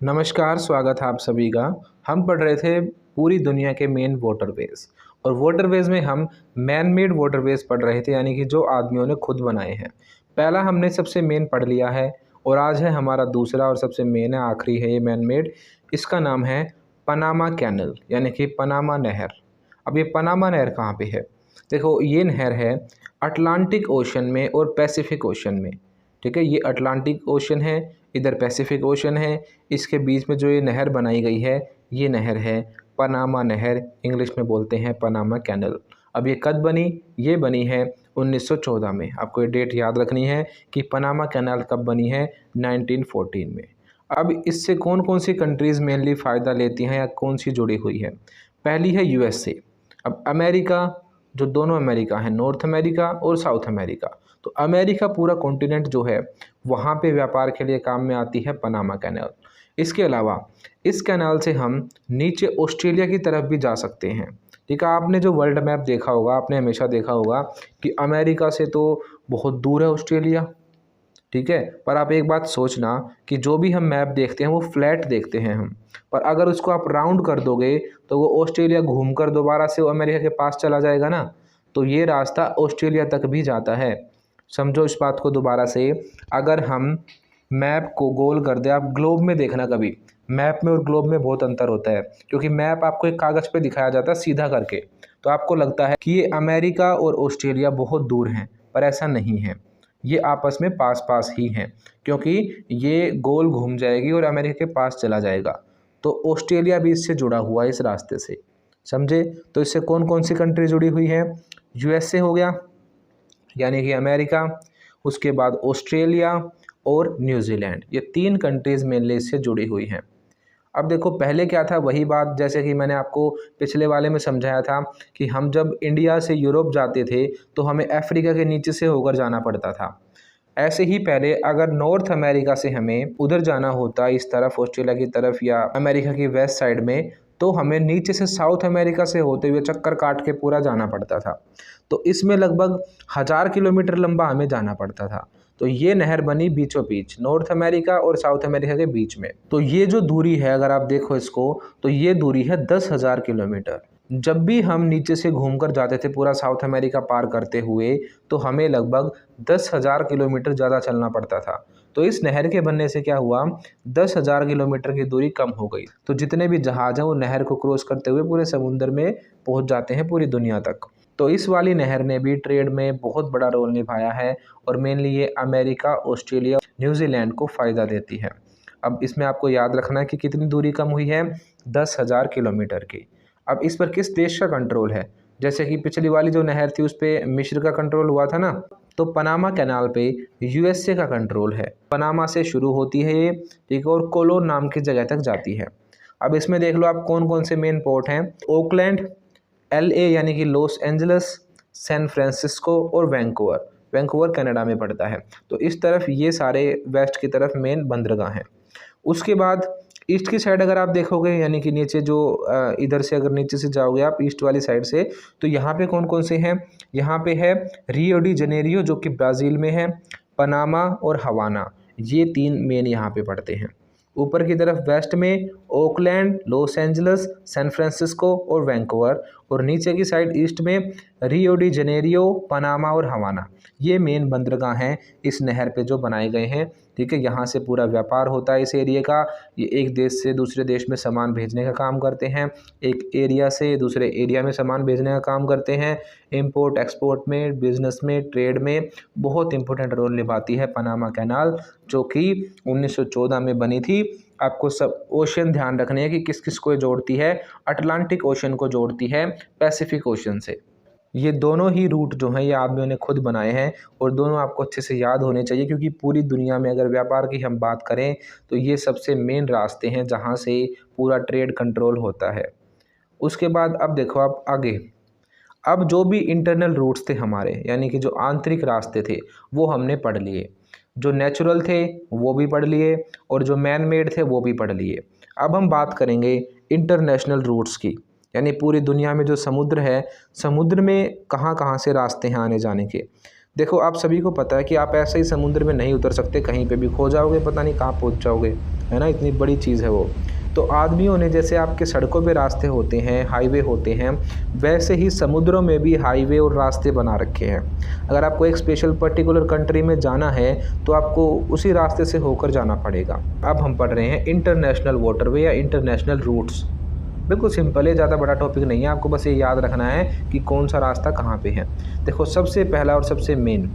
नमस्कार, स्वागत है आप सभी का। हम पढ़ रहे थे पूरी दुनिया के मेन वाटरवेज और वाटरवेज में हम मैन मेड वाटरवेज पढ़ रहे थे, यानी कि जो आदमियों ने खुद बनाए हैं। पहला हमने सबसे मेन पढ़ लिया है और आज है हमारा दूसरा और सबसे मेन है, आखिरी है ये मैन मेड। इसका नाम है पनामा कैनल, यानी कि पनामा नहर। अब ये पनामा नहर कहाँ पे है? देखो, ये नहर है अटलांटिक ओशन में और पैसिफिक ओशन में। ठीक है, ये अटलांटिक ओशन है, इधर पैसिफिक ओशन है। इसके बीच में जो ये नहर बनाई गई है, ये नहर है पनामा नहर, इंग्लिश में बोलते हैं पनामा कैनल। अब ये कब बनी? ये बनी है 1914 में। आपको ये डेट याद रखनी है कि पनामा कैनाल कब बनी है, 1914 में। अब इससे कौन कौन सी कंट्रीज़ मेनली फ़ायदा लेती हैं या कौन सी जुड़ी हुई है? पहली है यूएसए। अब अमेरिका, जो दोनों अमेरिका हैं, नॉर्थ अमेरिका और साउथ अमेरिका, तो अमेरिका पूरा कॉन्टिनेंट जो है वहाँ पे व्यापार के लिए काम में आती है पनामा कैनाल। इसके अलावा इस कैनाल से हम नीचे ऑस्ट्रेलिया की तरफ भी जा सकते हैं। ठीक है, आपने जो वर्ल्ड मैप देखा होगा, आपने हमेशा देखा होगा कि अमेरिका से तो बहुत दूर है ऑस्ट्रेलिया। ठीक है, पर आप एक बात सोचना कि जो भी हम मैप देखते हैं वो फ्लैट देखते हैं हम, पर अगर उसको आप राउंड कर दोगे तो वो ऑस्ट्रेलिया घूम कर दोबारा से वो अमेरिका के पास चला जाएगा ना। तो ये रास्ता ऑस्ट्रेलिया तक भी जाता है। समझो इस बात को दोबारा से। अगर हम मैप को गोल कर दें, आप ग्लोब में देखना, कभी मैप में और ग्लोब में बहुत अंतर होता है, क्योंकि मैप आपको एक कागज़ पे दिखाया जाता है सीधा करके, तो आपको लगता है कि ये अमेरिका और ऑस्ट्रेलिया बहुत दूर हैं, पर ऐसा नहीं है। ये आपस में पास पास ही हैं, क्योंकि ये गोल घूम जाएगी और अमेरिका के पास चला जाएगा। तो ऑस्ट्रेलिया भी इससे जुड़ा हुआ है इस रास्ते से। समझे? तो इससे कौन कौन सी कंट्री जुड़ी हुई है? यूएसए हो गया, यानी कि अमेरिका, उसके बाद ऑस्ट्रेलिया और न्यूजीलैंड। ये तीन कंट्रीज़ मेनली इससे जुड़ी हुई हैं। अब देखो, पहले क्या था, वही बात जैसे कि मैंने आपको पिछले वाले में समझाया था कि हम जब इंडिया से यूरोप जाते थे तो हमें अफ्रीका के नीचे से होकर जाना पड़ता था। ऐसे ही पहले अगर नॉर्थ अमेरिका से हमें उधर जाना होता, इस तरफ ऑस्ट्रेलिया की तरफ या अमेरिका की वेस्ट साइड में, तो हमें नीचे से साउथ अमेरिका से होते हुए चक्कर काट के पूरा जाना पड़ता था। तो इसमें लगभग 1000 किलोमीटर लंबा हमें जाना पड़ता था। तो ये नहर बनी बीचों बीच, नॉर्थ अमेरिका और साउथ अमेरिका के बीच में। तो ये जो दूरी है, अगर आप देखो इसको, तो ये दूरी है 10,000 किलोमीटर। जब भी हम नीचे से घूमकर जाते थे पूरा साउथ अमेरिका पार करते हुए, तो हमें लगभग 10,000 किलोमीटर ज़्यादा चलना पड़ता था। तो इस नहर के बनने से क्या हुआ, 10,000 किलोमीटर की दूरी कम हो गई। तो जितने भी जहाज़ हैं वो नहर को क्रॉस करते हुए पूरे समुद्र में पहुंच जाते हैं, पूरी दुनिया तक। तो इस वाली नहर ने भी ट्रेड में बहुत बड़ा रोल निभाया है और मेनली ये अमेरिका, ऑस्ट्रेलिया, न्यूजीलैंड को फ़ायदा देती है। अब इसमें आपको याद रखना है कि कितनी दूरी कम हुई है, 10,000 किलोमीटर की। अब इस पर किस देश का कंट्रोल है? जैसे कि पिछली वाली जो नहर थी उस पर मिस्र का कंट्रोल हुआ था ना, तो पनामा कैनाल पे यूएसए का कंट्रोल है। पनामा से शुरू होती है ये, ठीक है, और कोलोन नाम की जगह तक जाती है। अब इसमें देख लो आप कौन कौन से मेन पोर्ट हैं। ओकलैंड, एलए यानी कि लॉस एंजल्स, सैन फ्रांसिस्को और वैंकूवर। वैंकूवर कनाडा में पड़ता है। तो इस तरफ ये सारे वेस्ट की तरफ मेन बंदरगाह हैं। उसके बाद ईस्ट की साइड अगर आप देखोगे, यानी कि नीचे जो इधर से अगर नीचे से जाओगे आप ईस्ट वाली साइड से, तो यहाँ पे कौन कौन से हैं? यहाँ पे है रियो डी जनेरियो जो कि ब्राज़ील में है, पनामा और हवाना, ये तीन मेन यहाँ पे पड़ते हैं। ऊपर की तरफ वेस्ट में Oakland, Los Angeles, San Francisco और वैंकूवर, और नीचे की साइड ईस्ट में रियो डी जनेरियो, पनामा और हवाना। ये मेन बंदरगाह हैं इस नहर पे जो बनाए गए हैं। ठीक है, यहाँ से पूरा व्यापार होता है इस एरिया का। ये एक देश से दूसरे देश में सामान भेजने का काम करते हैं, एक एरिया से दूसरे एरिया में सामान भेजने का काम करते हैं। इंपोर्ट एक्सपोर्ट में, बिजनेस में, ट्रेड में बहुत इंपॉर्टेंट रोल निभाती है पनामा कैनाल, जो कि 1914 में बनी थी। आपको सब ओशन ध्यान रखने हैं कि किस किस को जोड़ती है। अटलांटिक ओशन को जोड़ती है पैसिफिक ओशन से। ये दोनों ही रूट जो हैं ये आदमियों ने खुद बनाए हैं और दोनों आपको अच्छे से याद होने चाहिए, क्योंकि पूरी दुनिया में अगर व्यापार की हम बात करें तो ये सबसे मेन रास्ते हैं जहाँ से पूरा ट्रेड कंट्रोल होता है। उसके बाद अब देखो आप आगे, अब जो भी इंटरनल रूट्स थे हमारे, यानी कि जो आंतरिक रास्ते थे, वो हमने पढ़ लिए। जो नेचुरल थे वो भी पढ़ लिए और जो मैन मेड थे वो भी पढ़ लिए। अब हम बात करेंगे इंटरनेशनल रूट्स की, यानी पूरी दुनिया में जो समुद्र है, समुद्र में कहाँ कहाँ से रास्ते हैं आने जाने के। देखो आप सभी को पता है कि आप ऐसे ही समुद्र में नहीं उतर सकते, कहीं पे भी खो जाओगे, पता नहीं कहाँ पहुँच जाओगे, है ना, इतनी बड़ी चीज़ है वो। तो आदमियों ने जैसे आपके सड़कों पे रास्ते होते हैं, हाईवे होते हैं, वैसे ही समुद्रों में भी हाईवे और रास्ते बना रखे हैं। अगर आपको एक स्पेशल पर्टिकुलर कंट्री में जाना है तो आपको उसी रास्ते से होकर जाना पड़ेगा। अब हम पढ़ रहे हैं इंटरनेशनल वाटरवे या इंटरनेशनल रूट्स। बिल्कुल सिंपल है, ज़्यादा बड़ा टॉपिक नहीं है, आपको बस ये याद रखना है कि कौन सा रास्ता कहाँ पे है। देखो सबसे पहला और सबसे मेन,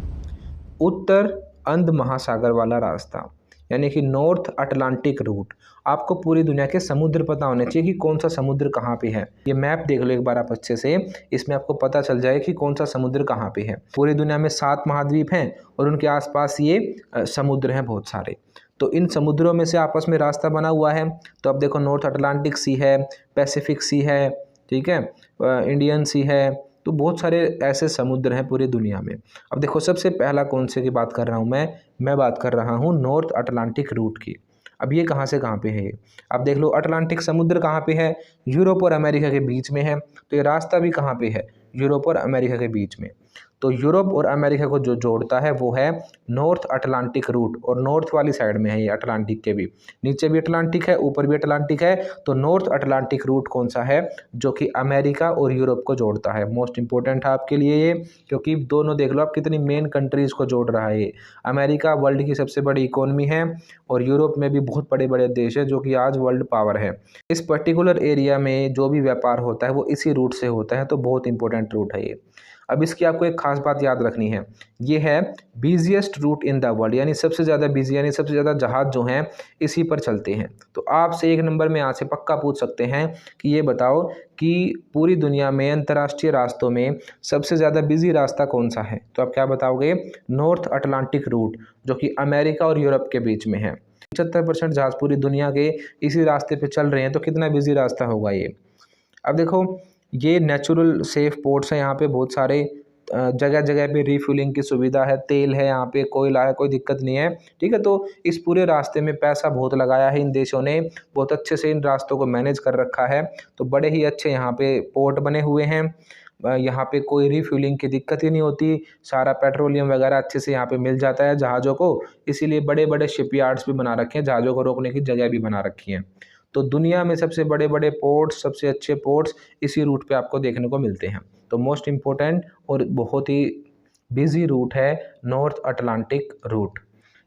उत्तर अंध महासागर वाला रास्ता, यानी कि नॉर्थ अटलांटिक रूट। आपको पूरी दुनिया के समुद्र पता होने चाहिए कि कौन सा समुद्र कहाँ पे है। ये मैप देख लो एक बार आप अच्छे से, इसमें आपको पता चल जाए कि कौन सा समुद्र कहाँ पे है। पूरी दुनिया में 7 महाद्वीप हैं और उनके आसपास ये समुद्र हैं बहुत सारे। तो इन समुद्रों में से आपस में रास्ता बना हुआ है। तो अब देखो नॉर्थ अटलांटिक सी है, पैसिफिक सी है, ठीक है, इंडियन सी है, तो बहुत सारे ऐसे समुद्र हैं पूरी दुनिया में। अब देखो सबसे पहला कौन से की बात कर रहा हूँ मैं बात कर रहा हूँ नॉर्थ अटलांटिक रूट की। अब ये कहाँ से कहाँ पे है ये, अब देख लो अटलांटिक समुद्र कहाँ पे है, यूरोप और अमेरिका के बीच में है। तो ये रास्ता भी कहाँ पे है, यूरोप और अमेरिका के बीच में। तो यूरोप और अमेरिका को जो जोड़ता है वो है नॉर्थ अटलांटिक रूट, और नॉर्थ वाली साइड में है ये अटलांटिक के भी, नीचे भी अटलांटिक है ऊपर भी अटलांटिक है। तो नॉर्थ अटलांटिक रूट कौन सा है, जो कि अमेरिका और यूरोप को जोड़ता है। मोस्ट इंपॉर्टेंट है आपके लिए ये, क्योंकि दोनों देख लो आप कितनी मेन कंट्रीज़ को जोड़ रहा है ये। अमेरिका वर्ल्ड की सबसे बड़ी इकोनॉमी है और यूरोप में भी बहुत बड़े बड़े देश है जो कि आज वर्ल्ड पावर है। इस पर्टिकुलर एरिया में जो भी व्यापार होता है वो इसी रूट से होता है, तो बहुत इंपॉर्टेंट रूट है ये। अब इसकी आपको एक खास बात याद रखनी है, ये है busiest route in the world, यानी सबसे ज़्यादा बिजी, यानी सबसे ज़्यादा जहाज़ जो हैं इसी पर चलते हैं। तो आपसे एक नंबर में यहाँ से पक्का पूछ सकते हैं कि ये बताओ कि पूरी दुनिया में अंतर्राष्ट्रीय रास्तों में सबसे ज़्यादा बिजी रास्ता कौन सा है। तो आप क्या बताओगे, नॉर्थ अटलांटिक रूट, जो कि अमेरिका और यूरोप के बीच में है। 75% जहाज़ पूरी दुनिया के इसी रास्ते पे चल रहे हैं, तो कितना बिजी रास्ता होगा ये। अब देखो ये नेचुरल सेफ पोर्ट्स हैं, यहाँ पे बहुत सारे जगह जगह पे रिफ्यूलिंग की सुविधा है, तेल है यहाँ पे, कोयला है, कोई दिक्कत नहीं है, ठीक है। तो इस पूरे रास्ते में पैसा बहुत लगाया है इन देशों ने, बहुत अच्छे से इन रास्तों को मैनेज कर रखा है। तो बड़े ही अच्छे यहाँ पे पोर्ट बने हुए हैं, यहाँ पे कोई रिफ्यूलिंग की दिक्कत ही नहीं होती, सारा पेट्रोलियम वगैरह अच्छे से यहाँ पे मिल जाता है जहाज़ों को। इसीलिए बड़े बड़े शिपयार्ड्स भी बना रखे हैं, जहाज़ों को रोकने की जगह भी बना रखी है। तो दुनिया में सबसे बड़े बड़े पोर्ट्स, सबसे अच्छे पोर्ट्स इसी रूट पे आपको देखने को मिलते हैं। तो मोस्ट इम्पोर्टेंट और बहुत ही बिजी रूट है नॉर्थ अटलांटिक रूट।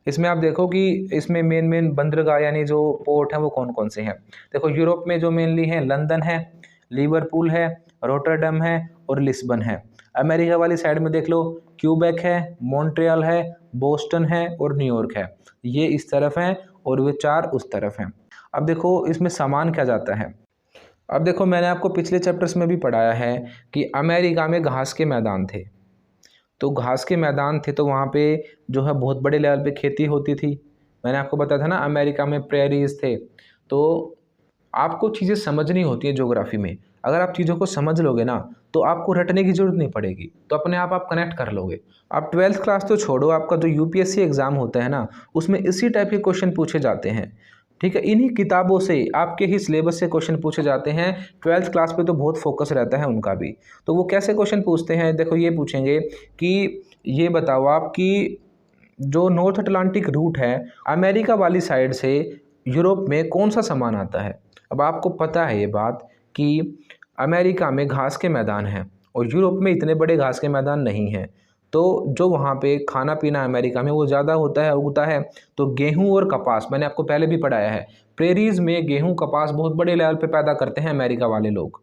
इसमें आप देखो कि इसमें मेन बंदरगाह यानी जो पोर्ट है वो कौन कौन से हैं। देखो यूरोप में जो मेनली हैं, लंदन है, लिवरपूल है, रोटरडम है और लिस्बन है। अमेरिका वाली साइड में देख लो, क्यूबेक है, मॉन्ट्रियल है, बोस्टन है और न्यूयॉर्क है। ये इस तरफ हैं और वे 4 उस तरफ हैं। अब देखो इसमें सामान क्या जाता है। अब देखो मैंने आपको पिछले चैप्टर्स में भी पढ़ाया है कि अमेरिका में घास के मैदान थे। तो घास के मैदान थे तो वहाँ पे जो है बहुत बड़े लेवल पे खेती होती थी। मैंने आपको बताया था ना अमेरिका में प्रेरीज थे। तो आपको चीज़ें समझनी होती है ज्योग्राफी में। अगर आप चीज़ों को समझ लोगे ना तो आपको रटने की ज़रूरत नहीं पड़ेगी, तो अपने आप कनेक्ट कर लोगे। आप 12th क्लास तो छोड़ो, आपका जो यूपीएससी एग्ज़ाम होता है ना उसमें इसी टाइप के क्वेश्चन पूछे जाते हैं, ठीक है। इन्हीं किताबों से आपके ही सिलेबस से क्वेश्चन पूछे जाते हैं। 12th क्लास पे तो बहुत फोकस रहता है उनका भी। तो वो कैसे क्वेश्चन पूछते हैं, देखो ये पूछेंगे कि ये बताओ आप कि जो नॉर्थ अटलांटिक रूट है, अमेरिका वाली साइड से यूरोप में कौन सा सामान आता है। अब आपको पता है ये बात कि अमेरिका में घास के मैदान हैं और यूरोप में इतने बड़े घास के मैदान नहीं हैं। तो जो वहाँ पे खाना पीना अमेरिका में वो ज़्यादा होता है, उगता है। तो गेहूँ और कपास मैंने आपको पहले भी पढ़ाया है, प्रेरीज में गेहूँ कपास बहुत बड़े लेवल पे पैदा करते हैं अमेरिका वाले लोग।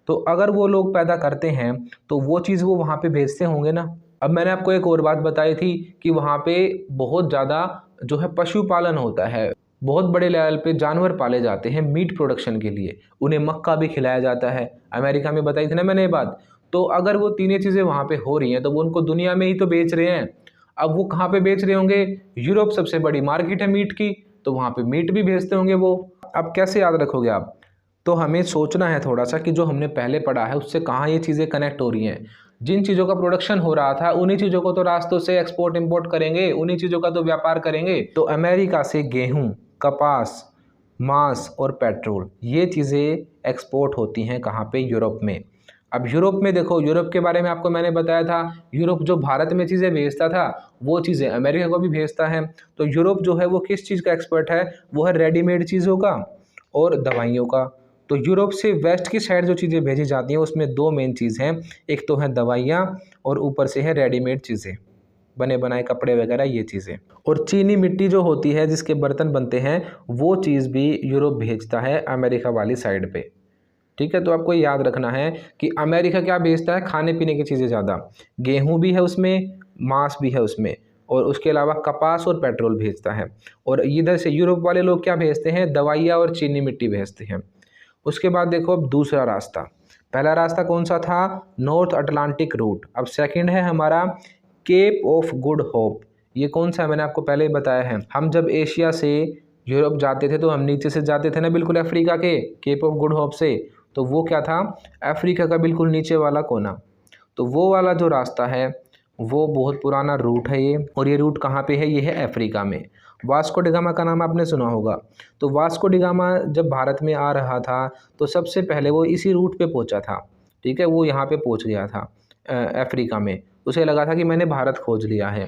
तो अगर वो लोग पैदा करते हैं तो वो चीज़ वो वहाँ पे भेजते होंगे ना। अब मैंने आपको एक और बात बताई थी कि वहाँ पे बहुत ज़्यादा जो है पशुपालन होता है, बहुत बड़े लेवल पे जानवर पाले जाते हैं मीट प्रोडक्शन के लिए, उन्हें मक्का भी खिलाया जाता है। अमेरिका में बताई थी ना मैंने ये बात। तो अगर वो तीनों चीज़ें वहाँ पे हो रही हैं तो वो उनको दुनिया में ही तो बेच रहे हैं। अब वो कहाँ पे बेच रहे होंगे, यूरोप सबसे बड़ी मार्केट है मीट की, तो वहाँ पे मीट भी भेजते होंगे वो। अब कैसे याद रखोगे आप, तो हमें सोचना है थोड़ा सा कि जो हमने पहले पढ़ा है उससे कहाँ ये चीज़ें कनेक्ट हो रही हैं। जिन चीज़ों का प्रोडक्शन हो रहा था उन्हीं चीज़ों को तो रास्तों से एक्सपोर्ट इंपोर्ट करेंगे, उन्हीं चीज़ों का तो व्यापार करेंगे। तो अमेरिका से गेहूँ, कपास, मांस और पेट्रोल, ये चीज़ें एक्सपोर्ट होती हैं कहाँ पे, यूरोप में। अब यूरोप में देखो, यूरोप के बारे में आपको मैंने बताया था, यूरोप जो भारत में चीज़ें भेजता था वो चीज़ें अमेरिका को भी भेजता है। तो यूरोप जो है वो किस चीज़ का एक्सपर्ट है, वो है रेडीमेड चीज़ों का और दवाइयों का। तो यूरोप से वेस्ट की साइड जो चीज़ें भेजी जाती हैं उसमें दो मेन चीज़ हैं, एक तो है दवाइयाँ और ऊपर से है रेडीमेड चीज़ें, बने बनाए कपड़े वगैरह ये चीज़ें। और चीनी मिट्टी जो होती है जिसके बर्तन बनते हैं वो चीज़ भी यूरोप भेजता है अमेरिका वाली साइड पे। ठीक है, तो आपको याद रखना है कि अमेरिका क्या भेजता है, खाने पीने की चीज़ें ज़्यादा, गेहूं भी है उसमें, मांस भी है उसमें, और उसके अलावा कपास और पेट्रोल भेजता है। और इधर से यूरोप वाले लोग क्या भेजते हैं, दवाइयाँ और चीनी मिट्टी भेजते हैं। उसके बाद देखो अब दूसरा रास्ता, पहला रास्ता कौन सा था, नॉर्थ अटलांटिक रूट। अब सेकंड है हमारा केप ऑफ गुड होप। ये कौन सा है, मैंने आपको पहले ही बताया है, हम जब एशिया से यूरोप जाते थे तो हम नीचे से जाते थे ना, बिल्कुल अफ्रीका के केप ऑफ गुड होप से। तो वो क्या था, अफ्रीका का बिल्कुल नीचे वाला कोना। तो वो वाला जो रास्ता है वो बहुत पुराना रूट है ये, और ये रूट कहाँ पे है, ये है अफ्रीका में। वास्को डिगामा का नाम आपने सुना होगा। तो वास्को डिगामा जब भारत में आ रहा था तो सबसे पहले वो इसी रूट पे पहुंचा था। ठीक है, वो यहाँ पे पहुंच गया था अफ्रीका में। उसे लगा था कि मैंने भारत खोज लिया है।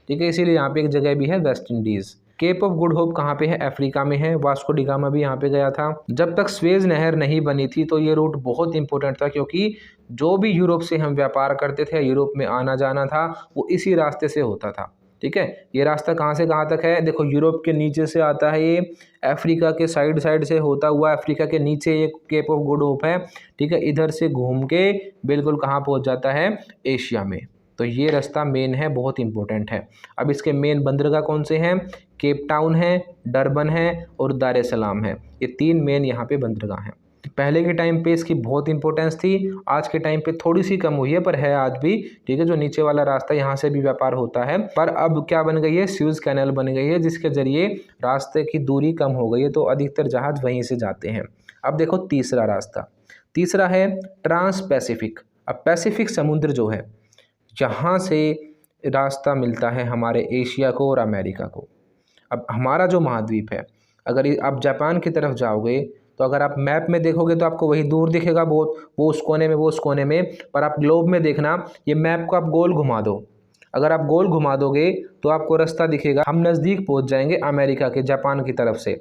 ठीक है, इसीलिए यहाँ पे एक जगह भी है West Indies. Cape of Good Hope कहाँ पे है, अफ्रीका में है। वास्को डिगामा भी यहाँ पे गया था। जब तक स्वेज नहर नहीं बनी थी तो ये रूट बहुत इंपॉर्टेंट था, क्योंकि जो भी यूरोप से हम व्यापार करते थे, यूरोप में आना जाना था, वो इसी रास्ते से होता था। ठीक है, ये रास्ता कहाँ से कहाँ तक है, देखो यूरोप के नीचे से आता है ये, अफ्रीका के साइड साइड से होता हुआ अफ्रीका के नीचे ये केप ऑफ गुड होप है। ठीक है, इधर से घूम के बिल्कुल कहाँ पहुँच जाता है, एशिया में। तो ये रास्ता मेन है, बहुत इंपॉर्टेंट है। अब इसके मेन बंदरगाह कौन से हैं, केप टाउन है, डरबन है और दार एस सलाम है। ये तीन मेन यहाँ पे बंदरगाह हैं। पहले के टाइम पे इसकी बहुत इंपॉर्टेंस थी, आज के टाइम पे थोड़ी सी कम हुई है, पर है आज भी। ठीक है, जो नीचे वाला रास्ता यहाँ से भी व्यापार होता है, पर अब क्या बन गई है, स्यूज कैनल बन गई है, जिसके जरिए रास्ते की दूरी कम हो गई है, तो अधिकतर जहाज वहीं से जाते हैं। अब देखो तीसरा रास्ता, तीसरा है ट्रांस पैसिफिक। अब पैसिफिक समुद्र जो है, जहाँ से रास्ता मिलता है हमारे एशिया को और अमेरिका को। अब हमारा जो महाद्वीप है, अगर आप जापान की तरफ जाओगे तो अगर आप मैप में देखोगे तो आपको वही दूर दिखेगा बहुत, वो उस कोने में, वो उस कोने में। पर आप ग्लोब में देखना, ये मैप को आप गोल घुमा दो, अगर आप गोल घुमा दोगे तो आपको रास्ता दिखेगा, हम नज़दीक पहुंच जाएंगे अमेरिका के, जापान की तरफ से।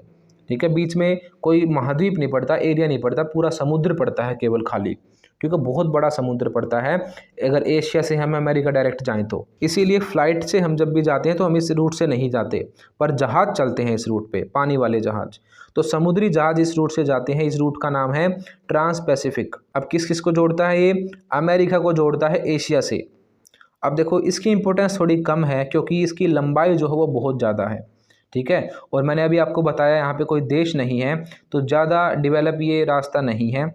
ठीक है, बीच में कोई महाद्वीप नहीं पड़ता, एरिया नहीं पड़ता, पूरा समुद्र पड़ता है केवल खाली, क्योंकि बहुत बड़ा समुद्र पड़ता है अगर एशिया से हम अमेरिका डायरेक्ट जाएं तो। इसीलिए फ़्लाइट से हम जब भी जाते हैं तो हम इस रूट से नहीं जाते, पर जहाज़ चलते हैं इस रूट पे, पानी वाले जहाज़। तो समुद्री जहाज़ इस रूट से जाते हैं, इस रूट का नाम है ट्रांस पैसिफिक। अब किस किस को जोड़ता है ये, अमेरिका को जोड़ता है एशिया से। अब देखो इसकी इंपॉर्टेंस थोड़ी कम है, क्योंकि इसकी लंबाई जो है वो बहुत ज़्यादा है। ठीक है, और मैंने अभी आपको बताया यहाँ पे कोई देश नहीं है, तो ज़्यादा डेवलप ये रास्ता नहीं है।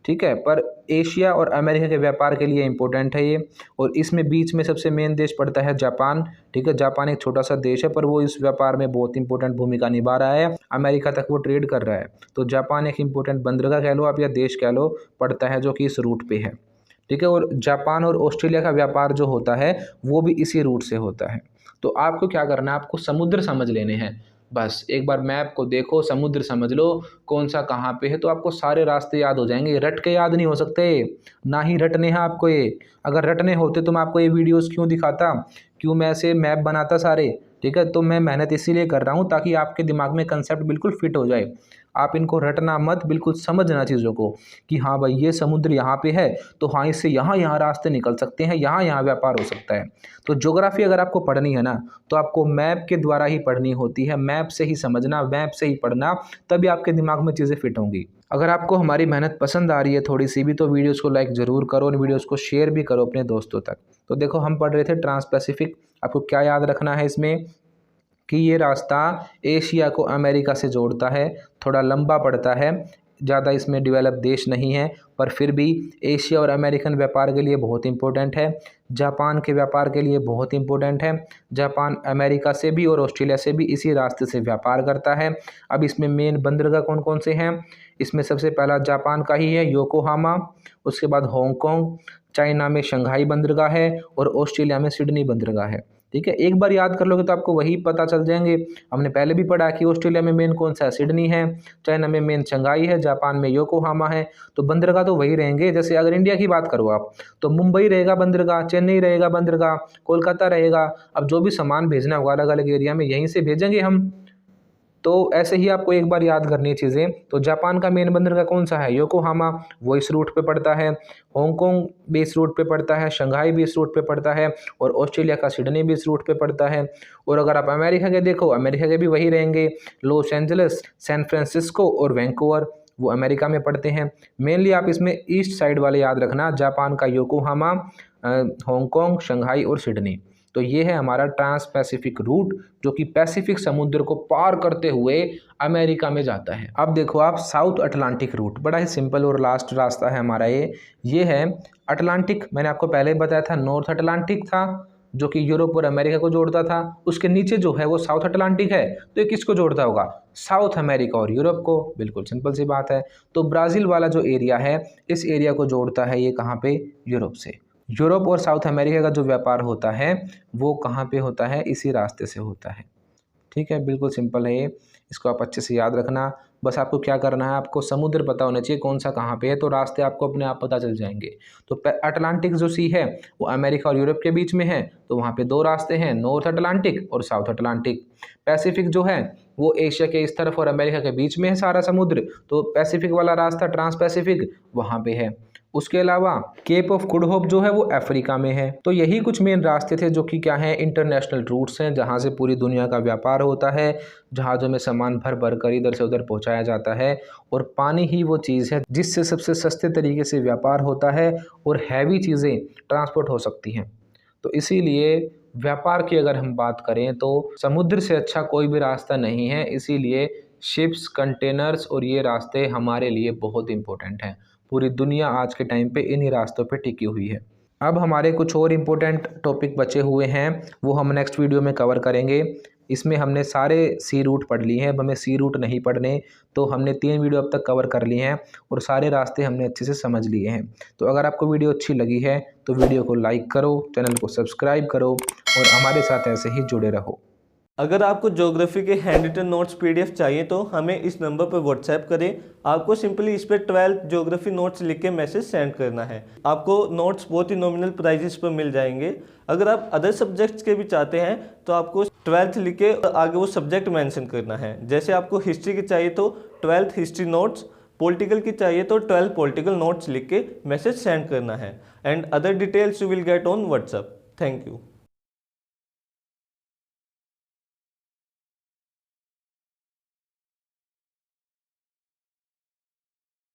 ठीक है, पर एशिया और अमेरिका के व्यापार के लिए इम्पोर्टेंट है ये। और इसमें बीच में सबसे मेन देश पड़ता है जापान। ठीक है, जापान एक छोटा सा देश है, पर वो इस व्यापार में बहुत इंपॉर्टेंट भूमिका निभा रहा है, अमेरिका तक वो ट्रेड कर रहा है। तो जापान एक इंपॉर्टेंट बंदरगाह कह लो आप, या देश कह लो, पड़ता है, जो कि इस रूट पे है। ठीक है, और जापान और ऑस्ट्रेलिया का व्यापार जो होता है वो भी इसी रूट से होता है। तो आपको क्या करना है, आपको समुद्र समझ लेने हैं, बस एक बार मैप को देखो, समुद्र समझ लो कौन सा कहाँ पे है, तो आपको सारे रास्ते याद हो जाएंगे। रट के याद नहीं हो सकते, ना ही रटने हैं आपको ये। अगर रटने होते तो मैं आपको ये वीडियोस क्यों दिखाता, क्यों मैं ऐसे मैप बनाता सारे। ठीक है, तो मैं मेहनत इसीलिए कर रहा हूँ ताकि आपके दिमाग में कंसेप्ट बिल्कुल फिट हो जाए। आप इनको रटना मत, बिल्कुल समझना चीज़ों को कि हाँ भाई ये समुद्र यहाँ पे है, तो हाँ इससे यहाँ यहाँ रास्ते निकल सकते हैं, यहाँ यहाँ व्यापार हो सकता है। तो ज्योग्राफी अगर आपको पढ़नी है ना, तो आपको मैप के द्वारा ही पढ़नी होती है, मैप से ही समझना, मैप से ही पढ़ना, तभी आपके दिमाग में चीज़ें फिट होंगी। अगर आपको हमारी मेहनत पसंद आ रही है थोड़ी सी भी, तो वीडियोज़ को लाइक ज़रूर करो और वीडियोज़ को शेयर भी करो अपने दोस्तों तक। तो देखो हम पढ़ रहे थे ट्रांस पैसिफिक। आपको क्या याद रखना है इसमें, कि ये रास्ता एशिया को अमेरिका से जोड़ता है, थोड़ा लंबा पड़ता है, ज़्यादा इसमें डेवलप देश नहीं है, पर फिर भी एशिया और अमेरिकन व्यापार के लिए बहुत इंपॉर्टेंट है, जापान के व्यापार के लिए बहुत इंपॉर्टेंट है। जापान अमेरिका से भी और ऑस्ट्रेलिया से भी इसी रास्ते से व्यापार करता है। अब इसमें मेन बंदरगाह कौन कौन से हैं, इसमें सबसे पहला जापान का ही है, योकोहामा। उसके बाद हांगकांग, चाइना में शंघाई बंदरगाह है, और ऑस्ट्रेलिया में सिडनी बंदरगाह है। ठीक है, एक बार याद कर लोगे तो आपको वही पता चल जाएंगे। हमने पहले भी पढ़ा कि ऑस्ट्रेलिया में मेन कौन सा है, सिडनी है, चाइना में मेन शंघाई है, जापान में योकोहामा है। तो बंदरगाह तो वही रहेंगे। जैसे अगर इंडिया की बात करो आप, तो मुंबई रहेगा बंदरगाह, चेन्नई रहेगा बंदरगाह, कोलकाता रहेगा। अब जो भी सामान भेजना होगा अलग अलग एरिया में, यहीं से भेजेंगे हम। तो ऐसे ही आपको एक बार याद करनी है चीज़ें। तो जापान का मेन बंदरगाह कौन सा है, योकोहामा, वो इस रूट पे पड़ता है। हांगकांग भी इस रूट पे पड़ता है, शंघाई भी इस रूट पे पड़ता है, और ऑस्ट्रेलिया का सिडनी भी इस रूट पे पड़ता है। और अगर आप अमेरिका के देखो, अमेरिका के भी वही रहेंगे, लॉस एंजल्स, सैन फ्रांसिस्को और वैंकूवर, वो अमेरिका में पड़ते हैं। मेनली आप इसमें ईस्ट साइड वाले याद रखना, जापान का योकोहामा, हांगकांग, शंघाई और सिडनी। तो ये है हमारा ट्रांस पैसिफिक रूट, जो कि पैसिफिक समुद्र को पार करते हुए अमेरिका में जाता है। अब देखो आप, साउथ अटलांटिक रूट, बड़ा ही सिंपल और लास्ट रास्ता है हमारा ये है अटलांटिक। मैंने आपको पहले ही बताया था, नॉर्थ अटलांटिक था जो कि यूरोप और अमेरिका को जोड़ता था। उसके नीचे जो है वो साउथ अटलांटिक है, तो ये किसको जोड़ता होगा, साउथ अमेरिका और यूरोप को। बिल्कुल सिंपल सी बात है। तो ब्राज़ील वाला जो एरिया है, इस एरिया को जोड़ता है ये कहाँ पे, यूरोप से। यूरोप और साउथ अमेरिका का जो व्यापार होता है वो कहाँ पे होता है, इसी रास्ते से होता है। ठीक है, बिल्कुल सिंपल है ये, इसको आप अच्छे से याद रखना। बस आपको क्या करना है, आपको समुद्र पता होना चाहिए कौन सा कहाँ पे है, तो रास्ते आपको अपने आप पता चल जाएंगे। तो अटलांटिक जो सी है वो अमेरिका और यूरोप के बीच में है, तो वहाँ पे दो रास्ते हैं, नॉर्थ अटलांटिक और साउथ अटलांटिक। पैसिफिक जो है वो एशिया के इस तरफ और अमेरिका के बीच में है सारा समुद्र, तो पैसिफिक वाला रास्ता ट्रांस पैसिफिक वहाँ पे है। उसके अलावा केप ऑफ गुड होप जो है वो अफ्रीका में है। तो यही कुछ मेन रास्ते थे जो कि क्या है, इंटरनेशनल रूट्स हैं, जहाँ से पूरी दुनिया का व्यापार होता है, जहाज़ों में सामान भर भर कर इधर से उधर पहुँचाया जाता है। और पानी ही वो चीज़ है जिससे सबसे सस्ते तरीके से व्यापार होता है और हैवी चीज़ें ट्रांसपोर्ट हो सकती हैं। तो इसीलिए व्यापार की अगर हम बात करें तो समुद्र से अच्छा कोई भी रास्ता नहीं है। इसीलिए शिप्स, कंटेनर्स और ये रास्ते हमारे लिए बहुत इंपॉर्टेंट हैं। पूरी दुनिया आज के टाइम पे इन्हीं रास्तों पे टिकी हुई है। अब हमारे कुछ और इम्पोर्टेंट टॉपिक बचे हुए हैं, वो हम नेक्स्ट वीडियो में कवर करेंगे। इसमें हमने सारे सी रूट पढ़ लिए हैं, अब हमें सी रूट नहीं पढ़ने, तो हमने 3 वीडियो अब तक कवर कर लिए हैं और सारे रास्ते हमने अच्छे से समझ लिए हैं। तो अगर आपको वीडियो अच्छी लगी है तो वीडियो को लाइक करो, चैनल को सब्सक्राइब करो और हमारे साथ ऐसे ही जुड़े रहो। अगर आपको ज्योग्राफी के हैंड रिटन नोट्स पीडीएफ चाहिए तो हमें इस नंबर पर व्हाट्सएप करें। आपको सिंपली इस पर 12th ज्योग्राफी नोट्स लिख के मैसेज सेंड करना है। आपको नोट्स बहुत ही नॉमिनल प्राइजेस पर मिल जाएंगे। अगर आप अदर सब्जेक्ट्स के भी चाहते हैं तो आपको 12th लिख के आगे वो सब्जेक्ट मेंशन करना है। जैसे आपको हिस्ट्री की चाहिए तो 12th हिस्ट्री नोट्स, पॉलिटिकल की चाहिए तो 12 पॉलिटिकल नोट्स लिख के मैसेज सेंड करना है। And other details you will get on WhatsApp. Thank you.